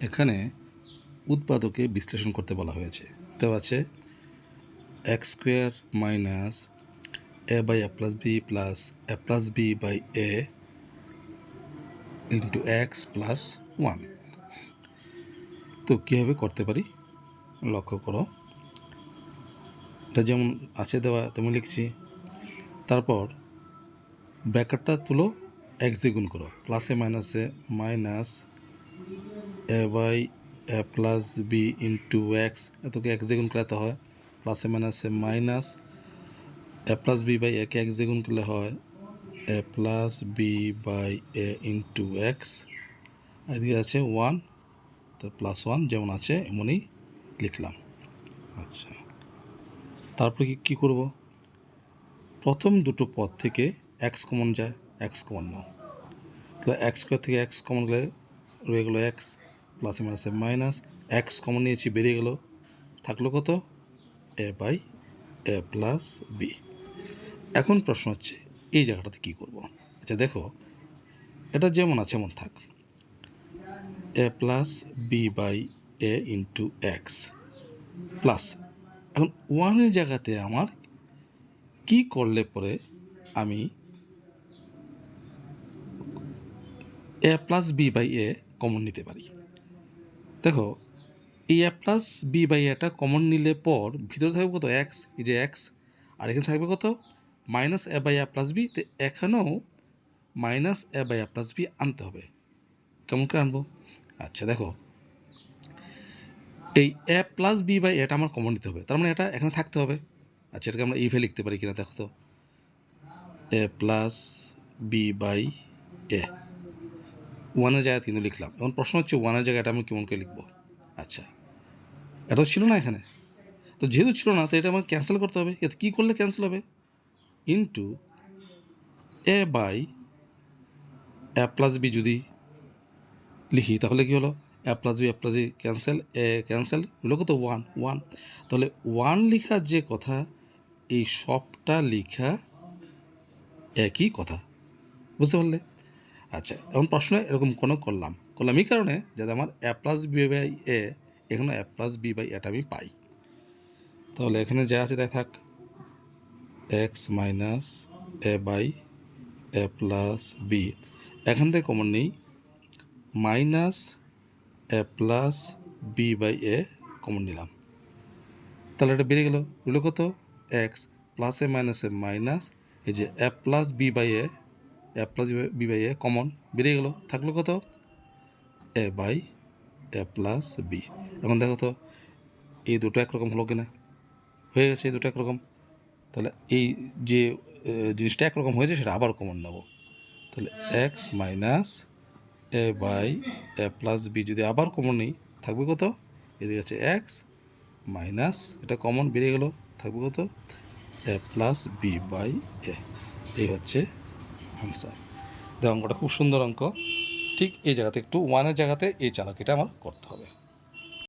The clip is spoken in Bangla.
এখানে উৎপাদকে বিশ্লেষণ করতে বলা হয়েছে। দেওয়া আছে X square minus A by A plus B plus A plus B by A into X plus one. তো কীভাবে করতে পারি লক্ষ্য করো, এটা যেমন আছে দেওয়া তেমন লিখছি। তারপর ব্র্যাকেটটা তুলো, এক্স দিয়ে গুণ করো, প্লাসে মাইনাসে minus A by A plus B into X, এতকে এক্স দিয়ে গুণ করলে এত হয়, প্লাসে মাইনাসে minus A plus B by একে এক্স দিয়ে গুণ করলে হয় A plus B by A into X, এদিকে আছে ওয়ান, তো প্লাস ওয়ান যেমন আছে এমনই লিখলাম। আচ্ছা, তারপরে কী করব, প্রথম দুটো পদ থেকে এক্স কমন যায়, এক্স কমন নাও, তাহলে এক্স স্কোয়ার থেকে এক্স কমন গেলে রয়ে গেলো এক্স, প্লাসে মাইনাসে মাইনাস এক্স কমন নিয়েছি, বেরিয়ে গেল, থাকলো কত A by A plus B. এখন প্রশ্ন হচ্ছে এই জায়গাটাতে কী করব। আচ্ছা দেখো, এটা যেমন আছে এমন থাক, A plus B by A into X plus, এখন ওয়ানের জায়গাতে আমার কি করলে পরে আমি A plus B by A common নিতে পারি। দেখো এই এ প্লাস বি বাই এটা কমন নিলে পর ভিতরে থাকবে কত এক্স, এই যে এক্স, আর এখানে থাকবে কত minus A by A plus B, তো এখানেও minus A by A plus B আনতে হবে। কেমন করে আনবো? আচ্ছা দেখো, এই এ প্লাস বি বাই এটা আমার কমন নিতে হবে, তার মানে এটা এখানে থাকতে হবে। আচ্ছা, এটাকে আমরা এইভাবে লিখতে পারি কিনা দেখো তো, এ প্লাস বি বাই এ, ওয়ানের জায়গায় কিন্তু লিখলাম। এখন প্রশ্ন হচ্ছে ওয়ানের জায়গায় এটা আমি কেমন করে লিখবো? আচ্ছা, এটা ছিল না এখানে, তো যেহেতু ছিল না তো এটা আমাকে ক্যান্সেল করতে হবে। এতে কী করলে ক্যান্সেল হবে? Into A by A plus B যদি লিখি তাহলে কী হলো, A plus B cancel, A cancel, হলো কত ওয়ান, ওয়ান। তাহলে ওয়ান লেখার যে কথা, এই সবটা লেখা একই কথা, বুঝতে পারলে? আচ্ছা, এখন প্রশ্ন এরকম কোনো করলাম এই কারণে যাতে আমার এ প্লাস বি বাই এ, এখানে এ প্লাস বি বাই এটা আমি পাই। তাহলে এখানে যা আছে তাই থাক, X minus A by A plus B, এখান থেকে কমন নেই, minus A plus B by A common নিলাম, তাহলে এটা বেরিয়ে গেল, রইল কত এক্স, প্লাসে মাইনাসে মাইনাস, এই যে A plus B by A plus B by A common বেরিয়ে গেল, থাকলো কত A by A plus B. এখন দেখো তো এই দুটো একরকম হলো কিনা, হয়ে গেছে এই দুটো একরকম। তাহলে এই যে জিনিসটা একরকম হয়েছে সেটা আবার কমন নেব, তাহলে X minus A by A plus B যদি আবার কমন নিই থাকবে কত, এদিকে আছে এক্স মাইনাস, এটা কমন বেরিয়ে গেল, থাকবে কত এ প্লাস বি বাই এ। এই হচ্ছে আনসার। দেখো অঙ্কটা খুব সুন্দর অঙ্ক, ঠিক এই জায়গাতে একটু ওয়ানের জায়গাতে এই চালাকিটা আমার করতে হবে।